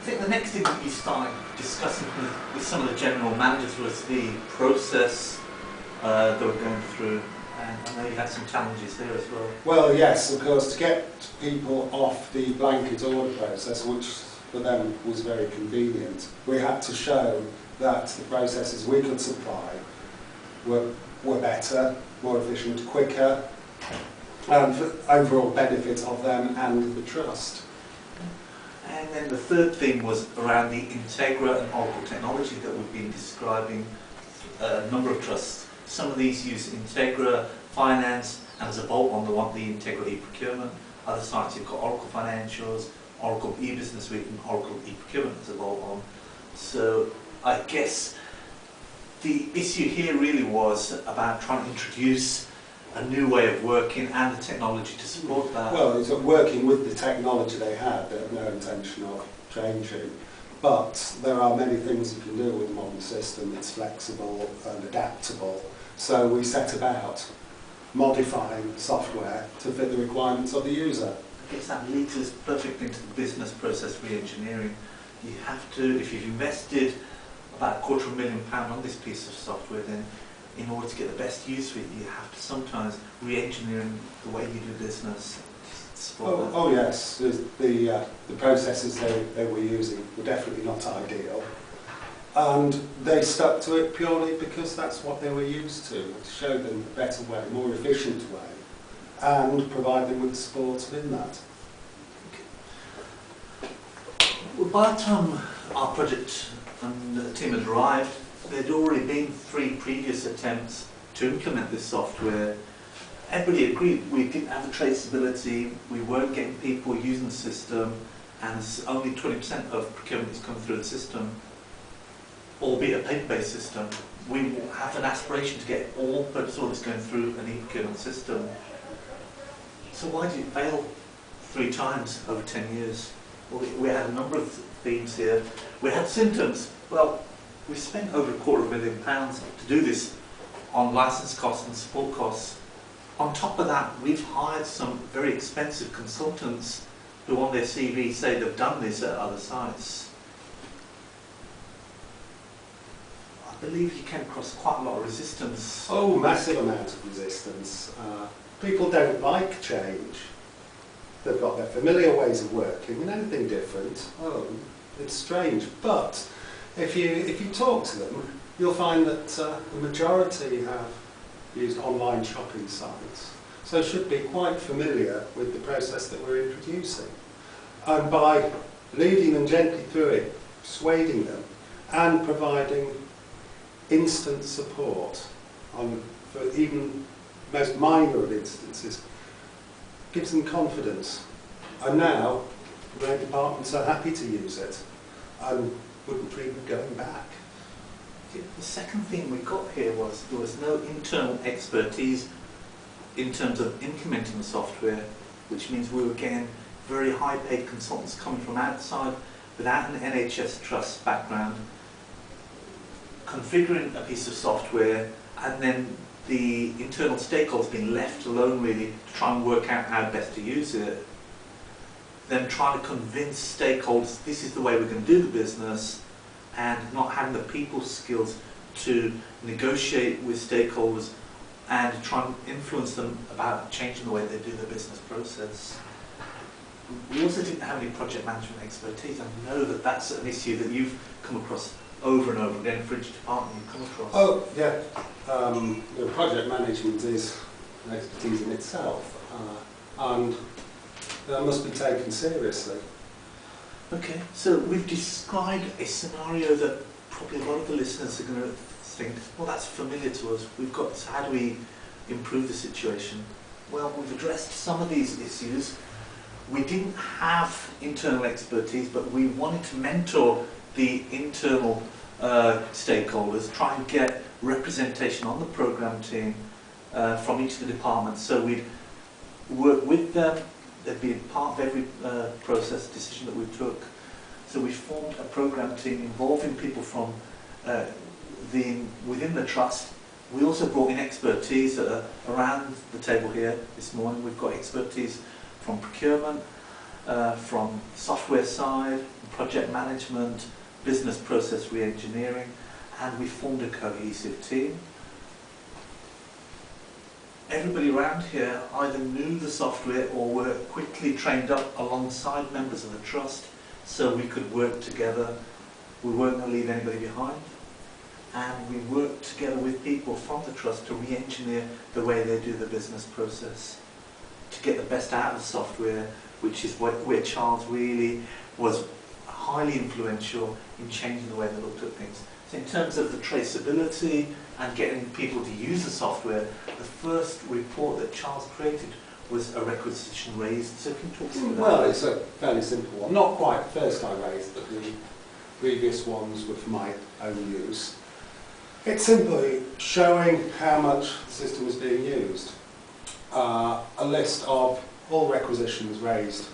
think the next thing that you started discussing with some of the general managers was the process they were going through, and I know you had some challenges there as well. Well, yes, of course, to get people off the blanket order process, which for them was very convenient, we had to show that the processes we could supply were better, more efficient, quicker, and for overall benefit of them and the trust. And then the third thing was around the Integra and Oracle technology that we've been describing a number of trusts. Some of these use Integra Finance, and as a bolt-on they want the Integra e-Procurement. Other sites you've got Oracle Financials, Oracle e-Business Suite and Oracle e-Procurement as a bolt-on. So I guess the issue here really was about trying to introduce a new way of working and the technology to support that. Well, it's working with the technology they had, they have no intention of changing. But there are many things you can do with a modern system. It's flexible and adaptable. So we set about modifying software to fit the requirements of the user. I guess that leads us perfectly into the business process re-engineering. You have to, if you've invested about £250,000 on this piece of software, then in order to get the best use of it, you have to sometimes re-engineer the way you do business. Oh yes, the processes they were using were definitely not ideal. And they stuck to it purely because that's what they were used to show them a better way, a more efficient way, and provide them with support in that. Well, by the time our project and the team had arrived, there'd already been 3 previous attempts to implement this software. Everybody agreed we didn't have the traceability, we weren't getting people using the system, and only 20% of procurement is coming through the system, albeit a paper-based system. We have an aspiration to get all purchase orders going through an e-procurement system. So why did it fail 3 times over 10 years? Well, we had a number of themes here. We had symptoms. Well, we spent over £250,000 to do this on license costs and support costs. On top of that, we've hired some very expensive consultants who on their CV say they've done this at other sites. I believe you came across quite a lot of resistance. Oh, massive amount of resistance. People don't like change. They've got their familiar ways of working, and anything different, oh, it's strange. But if you talk to them, you'll find that the majority have used online shopping sites, so should be quite familiar with the process that we're introducing. And by leading them gently through it, persuading them, and providing instant support for even most minor of instances, gives them confidence. And now, their departments are happy to use it and wouldn't dream of going back. The second thing we got here was there was no internal expertise in terms of implementing the software, which means we were getting very high-paid consultants coming from outside without an NHS trust background, configuring a piece of software, and then the internal stakeholders being left alone really to try and work out how best to use it. Then trying to convince stakeholders this is the way we're going to do the business, and not having the people skills to negotiate with stakeholders and try and influence them about changing the way they do their business process. We also didn't have any project management expertise. I know that that's an issue that you've come across over and over again for each department you've come across. Oh, yeah. Project management is an expertise in itself, and that must be taken seriously. Okay, so we've described a scenario that probably a lot of the listeners are going to think, well, that's familiar to us. We've got, so how do we improve the situation? Well, we've addressed some of these issues. We didn't have internal expertise, but we wanted to mentor the internal stakeholders, try and get representation on the program team from each of the departments. So we'd work with them. They'd be part of every process decision that we took. So we formed a program team involving people from within the trust. We also brought in expertise that are around the table here this morning. We've got expertise from procurement, from software side, project management, business process re-engineering, and we formed a cohesive team. Everybody around here either knew the software or were quickly trained up alongside members of the trust so we could work together. We weren't going to leave anybody behind. And we worked together with people from the trust to re-engineer the way they do the business process to get the best out of the software, which is where Charles really was highly influential in changing the way they looked at things. So in terms of the traceability and getting people to use the software, the first report that Charles created was a requisition raised. So can you talk to me about Well, that? it's a fairly simple one. Not quite the first I raised, but the previous ones were for my own use. It's simply showing how much the system is being used. A list of all requisitions raised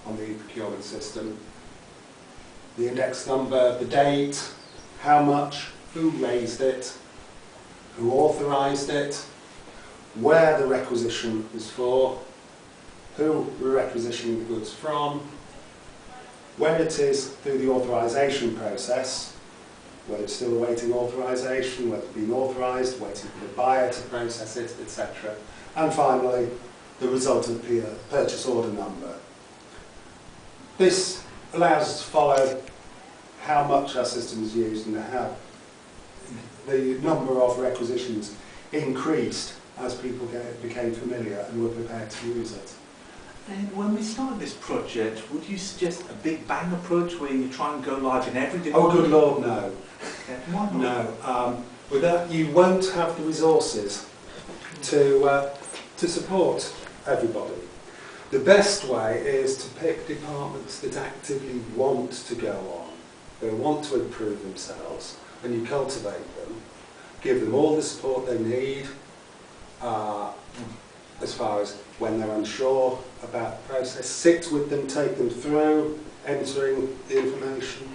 on the e-procurement system, the index number, the date, how much, who raised it, who authorised it, where the requisition was for, who we're requisitioning the goods from, when it is through the authorisation process, whether it's still awaiting authorisation, whether it's been authorised, waiting for the buyer to process it, etc. And finally, the resultant purchase order number. This allows us to follow how much our system is used and how the number of requisitions increased as people became familiar and were prepared to use it. And when we started this project, would you suggest a big bang approach where you try and go live in every Oh, department? good Lord, no. Okay. Why not? No. With that, you won't have the resources to support everybody. The best way is to pick departments that actively want to go on, they want to improve themselves, and you cultivate them, give them all the support they need, as far as when they're unsure about the process, sit with them, take them through entering the information,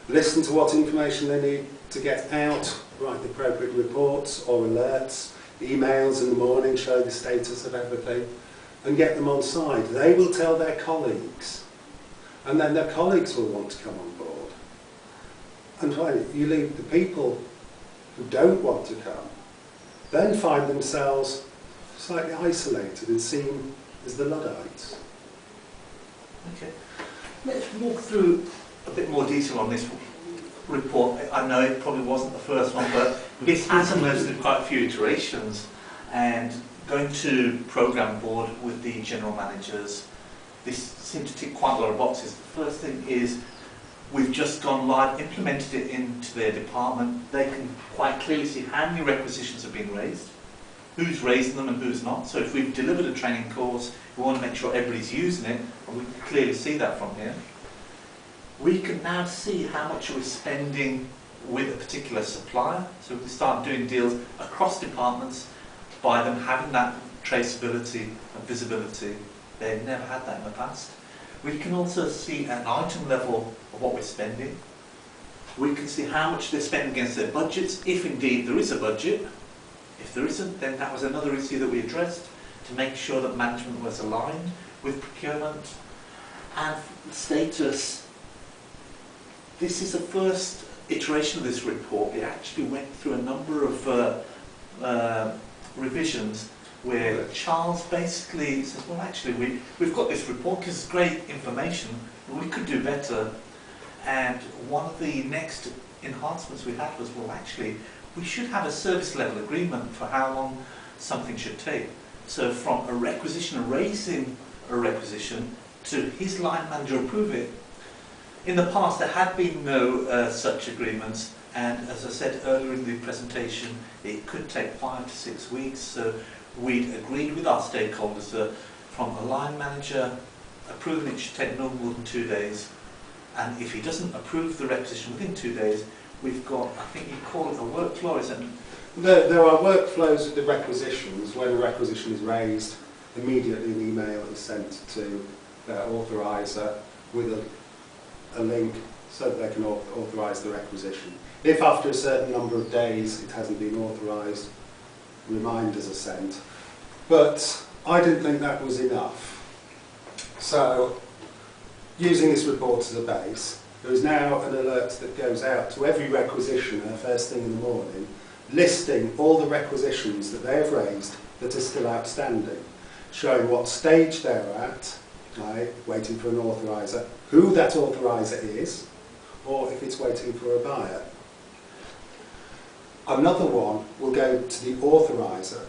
listen to what information they need to get out, write the appropriate reports or alerts, emails in the morning, show the status of everything, and get them on side. They will tell their colleagues, and then their colleagues will want to come on board. And finally, you leave the people who don't want to come, then find themselves slightly isolated and seen as the Luddites. Okay. Let's walk through a bit more detail on this report. I know it probably wasn't the first one, but it has emerged in quite a few iterations. And going to programme board with the general managers, this seems to tick quite a lot of boxes. The first thing is we've just gone live, implemented it into their department. They can quite clearly see how many requisitions have been raised, who's raising them and who's not. So if we've delivered a training course, we want to make sure everybody's using it, and we can clearly see that from here. We can now see how much we're spending with a particular supplier. So we can start doing deals across departments by them having that traceability and visibility. They've never had that in the past. We can also see at an item level of what we're spending. We can see how much they're spending against their budgets, if indeed there is a budget. If there isn't, then that was another issue that we addressed to make sure that management was aligned with procurement. And status, this is the first iteration of this report. It actually went through a number of revisions where Charles basically says, well actually we've got this report because it's great information, but we could do better. And one of the next enhancements we had was, well actually we should have a service level agreement for how long something should take. So from a requisition, raising a requisition, to his line manager approve it. In the past there had been no such agreements, and as I said earlier in the presentation, it could take 5 to 6 weeks. So we'd agreed with our stakeholders that from a line manager approving it should take no more than 2 days, and if he doesn't approve the requisition within 2 days, we've got, I think you call it a workflow, isn't it? There are workflows with the requisitions. When a requisition is raised, immediately an email is sent to their authoriser with a link so that they can authorise the requisition. If after a certain number of days it hasn't been authorised, reminders are sent. But I didn't think that was enough. So using this report as a base, there is now an alert that goes out to every requisitioner first thing in the morning, listing all the requisitions that they have raised that are still outstanding, showing what stage they're at, right, waiting for an authoriser, who that authoriser is, or if it's waiting for a buyer. Another one will go to the authoriser,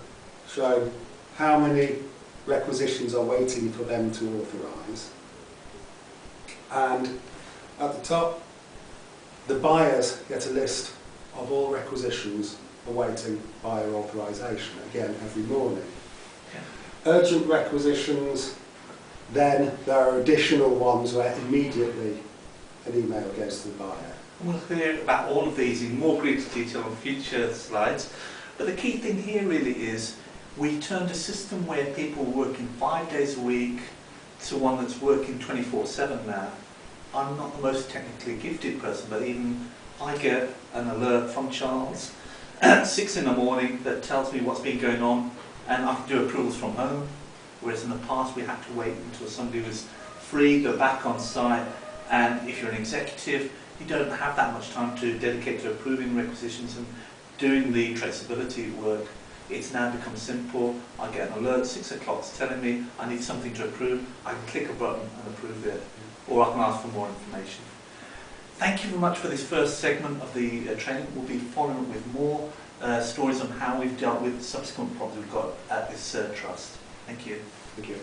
showing how many requisitions are waiting for them to authorise. And at the top, the buyers get a list of all requisitions awaiting buyer authorisation, again every morning. Urgent requisitions, then there are additional ones where immediately an email goes to the buyer. We'll hear about all of these in more greater detail on future slides, but the key thing here really is we turned a system where people were working 5 days a week to one that's working 24/7 now. I'm not the most technically gifted person, but even I get an alert from Charles at 6 in the morning that tells me what's been going on, and I can do approvals from home, whereas in the past we had to wait until somebody was free, go back on site, and if you're an executive, you don't have that much time to dedicate to approving requisitions and doing the traceability work. It's now become simple. I get an alert, 6 o'clock, telling me I need something to approve. I can click a button and approve it, or I can ask for more information. Thank you very much for this first segment of the training. We'll be following up with more stories on how we've dealt with subsequent problems we've got at this trust. Thank you. Thank you.